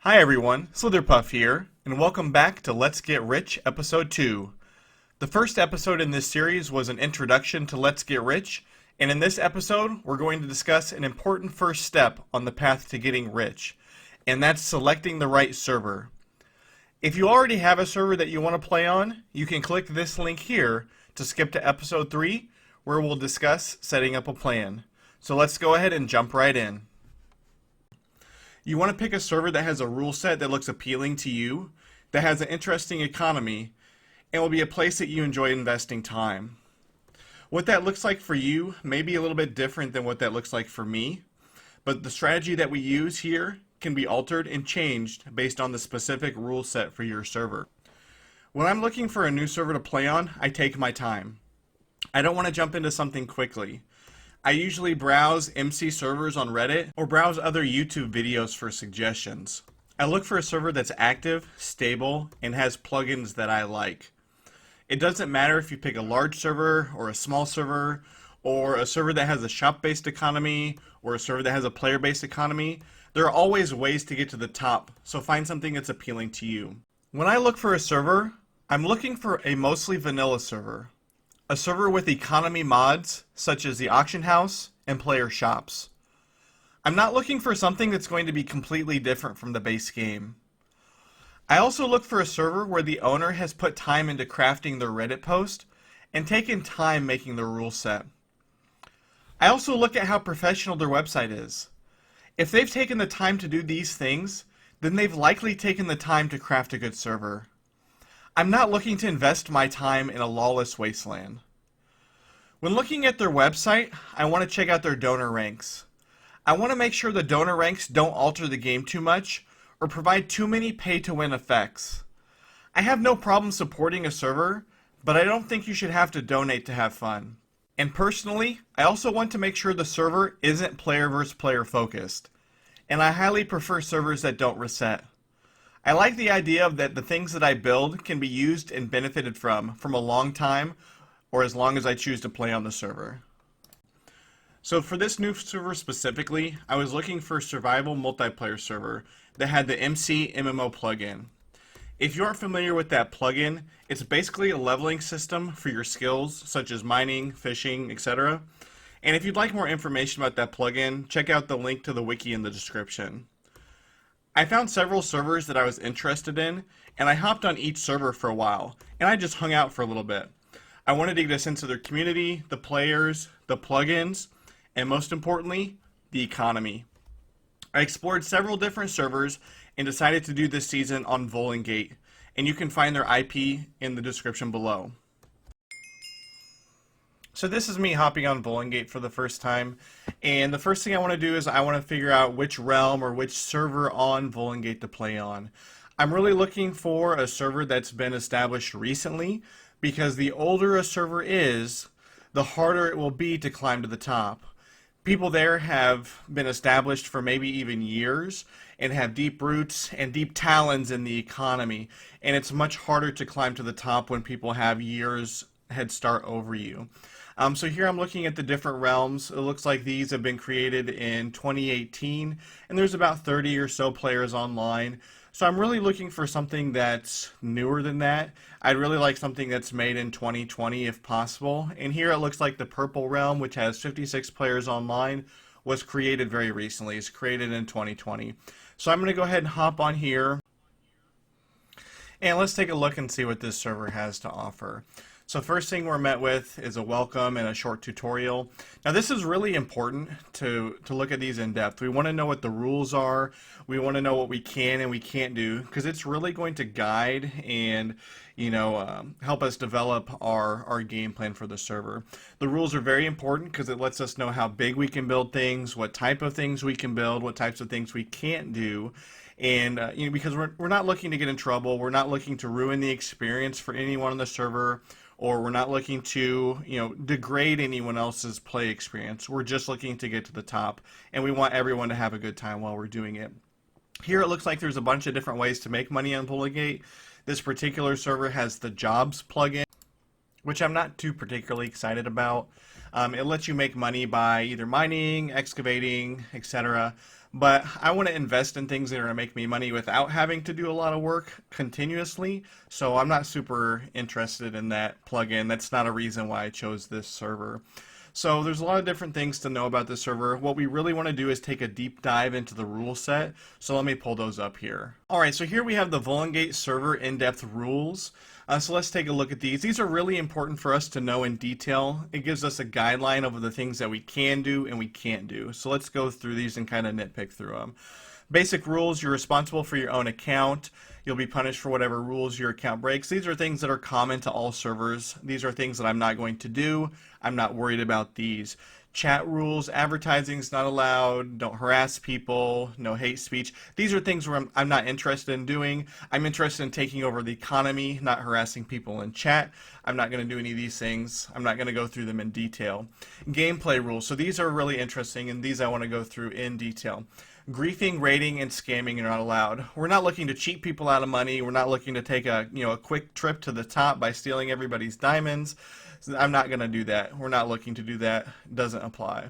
Hi everyone, Slitherpuff here, and welcome back to Let's Get Rich Episode 2. The first episode in this series was an introduction to Let's Get Rich, and in this episode we're going to discuss an important first step on the path to getting rich, and that's selecting the right server. If you already have a server that you want to play on, you can click this link here to skip to Episode 3, where we'll discuss setting up a plan. So let's go ahead and jump right in. You want to pick a server that has a rule set that looks appealing to you, that has an interesting economy, and will be a place that you enjoy investing time. What that looks like for you may be a little bit different than what that looks like for me, but the strategy that we use here can be altered and changed based on the specific rule set for your server. When I'm looking for a new server to play on, I take my time. I don't want to jump into something quickly. I usually browse MC servers on Reddit or browse other YouTube videos for suggestions. I look for a server that's active, stable, and has plugins that I like. It doesn't matter if you pick a large server or a small server or a server that has a shop-based economy or a server that has a player-based economy. There are always ways to get to the top, so find something that's appealing to you. When I look for a server, I'm looking for a mostly vanilla server. A server with economy mods, such as the auction house and player shops. I'm not looking for something that's going to be completely different from the base game. I also look for a server where the owner has put time into crafting their Reddit post and taken time making their rule set. I also look at how professional their website is. If they've taken the time to do these things, then they've likely taken the time to craft a good server. I'm not looking to invest my time in a lawless wasteland. When looking at their website, I want to check out their donor ranks. I want to make sure the donor ranks don't alter the game too much or provide too many pay-to-win effects. I have no problem supporting a server, but I don't think you should have to donate to have fun. And personally, I also want to make sure the server isn't player versus player focused, and I highly prefer servers that don't reset. I like the idea of that the things that I build can be used and benefited from a long time or as long as I choose to play on the server. So for this new server specifically, I was looking for a survival multiplayer server that had the MC MMO plugin. If you aren't familiar with that plugin, it's basically a leveling system for your skills such as mining, fishing, etc. And if you'd like more information about that plugin, check out the link to the wiki in the description. I found several servers that I was interested in, and I hopped on each server for a while, and I just hung out for a little bit. I wanted to get a sense of their community, the players, the plugins, and most importantly, the economy. I explored several different servers and decided to do this season on Vulgate, and you can find their IP in the description below. So this is me hopping on Vulgate for the first time, and the first thing I want to do is I want to figure out which realm or which server on Vulgate to play on. I'm really looking for a server that's been established recently, because the older a server is, the harder it will be to climb to the top. People there have been established for maybe even years and have deep roots and deep talons in the economy, and it's much harder to climb to the top when people have years head start over you. So here I'm looking at the different realms. It looks like these have been created in 2018, and there's about 30 or so players online. So I'm really looking for something that's newer than that. I'd really like something that's made in 2020 if possible. And here it looks like the Purple Realm, which has 56 players online, was created very recently. It's created in 2020. So I'm going to go ahead and hop on here. And let's take a look and see what this server has to offer. So first thing we're met with is a welcome and a short tutorial. Now this is really important to look at these in depth. We want to know what the rules are. We want to know what we can and we can't do, because it's really going to guide and help us develop our game plan for the server. The rules are very important because it lets us know how big we can build things, what type of things we can build, what types of things we can't do. And because we're not looking to get in trouble, we're not looking to ruin the experience for anyone on the server, or we're not looking to degrade anyone else's play experience. We're just looking to get to the top, and we want everyone to have a good time while we're doing it. Here it looks like there's a bunch of different ways to make money on Vulgate. This particular server has the jobs plugin, which I'm not too particularly excited about. It lets you make money by either mining, excavating, etc. but I want to invest in things that are going to make me money without having to do a lot of work continuously. So I'm not super interested in that plugin. That's not a reason why I chose this server. So there's a lot of different things to know about this server. What we really want to do is take a deep dive into the rule set. So let me pull those up here. All right, so here we have the Vulgate Server in-depth rules. So let's take a look at these. These are really important for us to know in detail. It gives us a guideline of the things that we can do and we can't do. So let's go through these and kind of nitpick through them. Basic rules: you're responsible for your own account. You'll be punished for whatever rules your account breaks. These are things that are common to all servers. These are things that I'm not going to do. I'm not worried about these. Chat rules: advertising is not allowed. Don't harass people. No hate speech. These are things where I'm not interested in doing. I'm interested in taking over the economy, not harassing people in chat. I'm not going to do any of these things. I'm not going to go through them in detail. Gameplay rules. So these are really interesting, and these I want to go through in detail. Griefing, raiding, and scamming are not allowed. We're not looking to cheat people out of money. We're not looking to take a quick trip to the top by stealing everybody's diamonds. So I'm not going to do that. We're not looking to do that. It doesn't apply.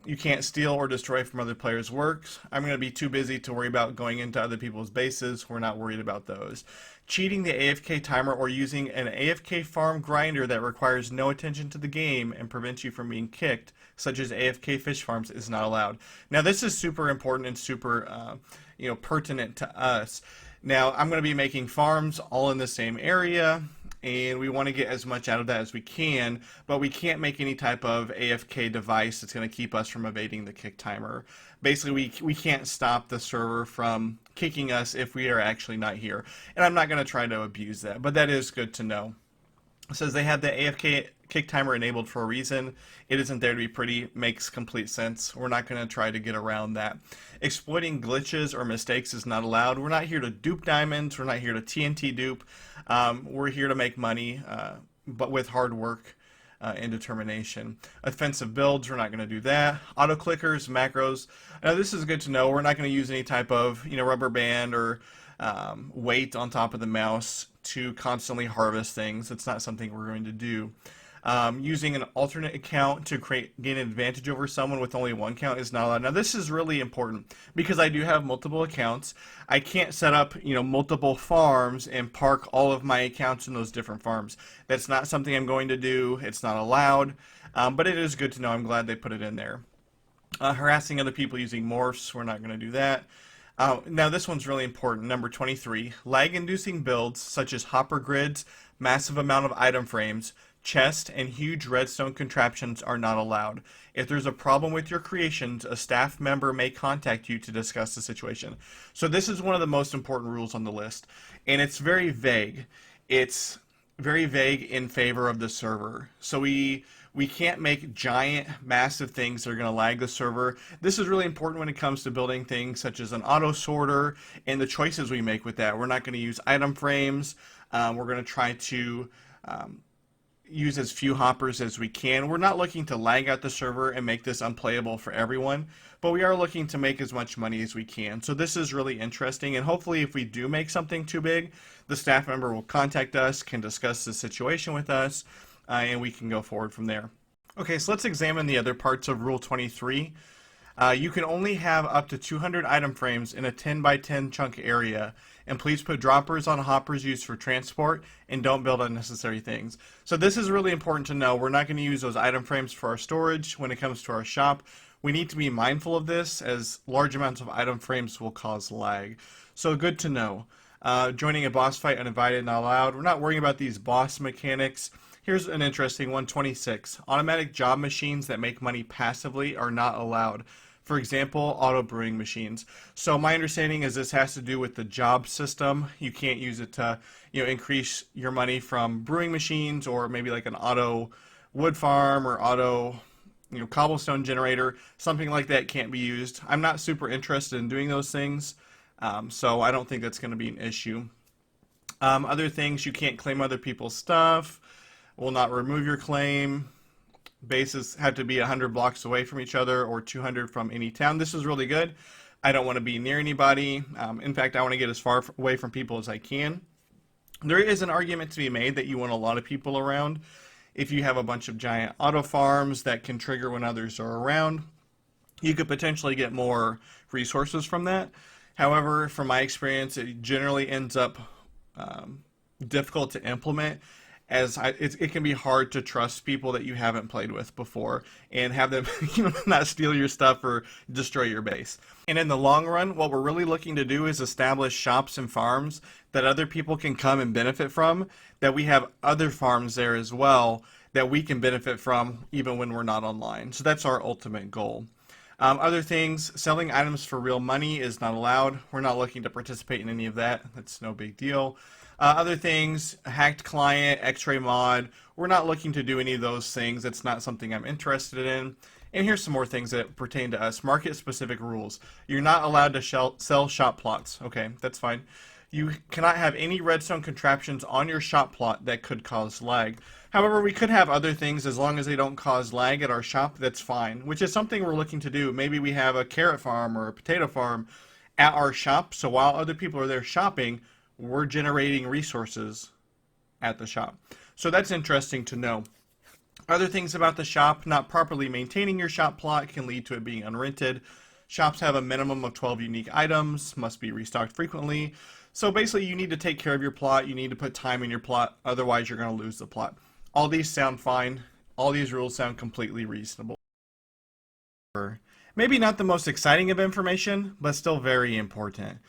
You can't steal or destroy from other players' works. I'm going to be too busy to worry about going into other people's bases. We're not worried about those. Cheating the AFK timer or using an AFK farm grinder that requires no attention to the game and prevents you from being kicked, such as AFK fish farms, is not allowed. Now this is super important and super pertinent to us. Now I'm going to be making farms all in the same area, and we want to get as much out of that as we can, but we can't make any type of AFK device that's going to keep us from evading the kick timer. Basically, we can't stop the server from kicking us if we are actually not here, and I'm not going to try to abuse that, but that is good to know. It says they have the AFK kick timer enabled for a reason. It isn't there to be pretty. Makes complete sense. We're not going to try to get around that. Exploiting glitches or mistakes is not allowed. We're not here to dupe diamonds. We're not here to TNT dupe. We're here to make money, but with hard work and determination. Offensive builds, we're not going to do that. Auto clickers, macros. Now this is good to know. We're not going to use any type of rubber band or weight on top of the mouse to constantly harvest things. It's not something we're going to do. Using an alternate account to gain an advantage over someone with only one account is not allowed. Now this is really important because I do have multiple accounts. I can't set up multiple farms and park all of my accounts in those different farms. That's not something I'm going to do. It's not allowed, but it is good to know. I'm glad they put it in there. Harassing other people using morphs, we're not going to do that. Now this one's really important. Number 23, lag-inducing builds such as hopper grids, massive amount of item frames, chest, and huge redstone contraptions are not allowed. If there's a problem with your creations, a staff member may contact you to discuss the situation. So this is one of the most important rules on the list, and it's very vague. It's very vague in favor of the server. So we can't make giant, massive things that are going to lag the server. This is really important when it comes to building things such as an auto sorter and the choices we make with that. We're not going to use item frames. We're going to try to use as few hoppers as we can. We're not looking to lag out the server and make this unplayable for everyone, but we are looking to make as much money as we can. So this is really interesting, and hopefully if we do make something too big, the staff member will contact us, can discuss the situation with us, and we can go forward from there. Okay, so let's examine the other parts of Rule 23. You can only have up to 200 item frames in a 10 by 10 chunk area, and please put droppers on hoppers used for transport and don't build unnecessary things. So this is really important to know. We're not going to use those item frames for our storage when it comes to our shop. We need to be mindful of this as large amounts of item frames will cause lag. So good to know. Joining a boss fight uninvited, not allowed. We're not worrying about these boss mechanics. Here's an interesting one, 26. Automatic job machines that make money passively are not allowed. For example, auto brewing machines. So my understanding is this has to do with the job system. You can't use it to, increase your money from brewing machines or maybe like an auto wood farm or auto, cobblestone generator. Something like that can't be used. I'm not super interested in doing those things, so I don't think that's going to be an issue. Other things, you can't claim other people's stuff. Will not remove your claim. Bases have to be 100 blocks away from each other or 200 from any town. This is really good. I don't want to be near anybody. In fact, I want to get as far away from people as I can. There is an argument to be made that you want a lot of people around. If you have a bunch of giant auto farms that can trigger when others are around, you could potentially get more resources from that. However, from my experience, it generally ends up difficult to implement, as it can be hard to trust people that you haven't played with before and have them not steal your stuff or destroy your base. And in the long run, what we're really looking to do is establish shops and farms that other people can come and benefit from, that we have other farms there as well that we can benefit from even when we're not online. So that's our ultimate goal. Other things, selling items for real money is not allowed. We're not looking to participate in any of that. That's no big deal. Other things, hacked client, X-ray mod, we're not looking to do any of those things. That's not something I'm interested in. And here's some more things that pertain to us. Market-specific rules. You're not allowed to sell shop plots. Okay, that's fine. You cannot have any redstone contraptions on your shop plot that could cause lag. However, we could have other things as long as they don't cause lag at our shop, that's fine, which is something we're looking to do. Maybe we have a carrot farm or a potato farm at our shop, so while other people are there shopping, we're generating resources at the shop. So that's interesting to know. Other things about the shop, not properly maintaining your shop plot can lead to it being unrented. Shops have a minimum of 12 unique items, must be restocked frequently. So basically you need to take care of your plot, you need to put time in your plot, otherwise you're going to lose the plot. All these sound fine, all these rules sound completely reasonable. Maybe not the most exciting of information, but still very important.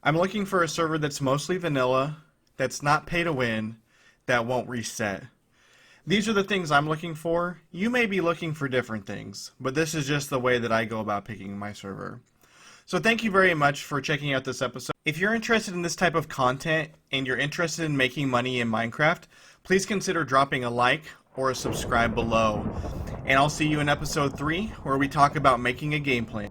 I'm looking for a server that's mostly vanilla, that's not pay to win, that won't reset. These are the things I'm looking for. You may be looking for different things, but this is just the way that I go about picking my server. So thank you very much for checking out this episode. If you're interested in this type of content and you're interested in making money in Minecraft, please consider dropping a like or a subscribe below. And I'll see you in episode 3 where we talk about making a game plan.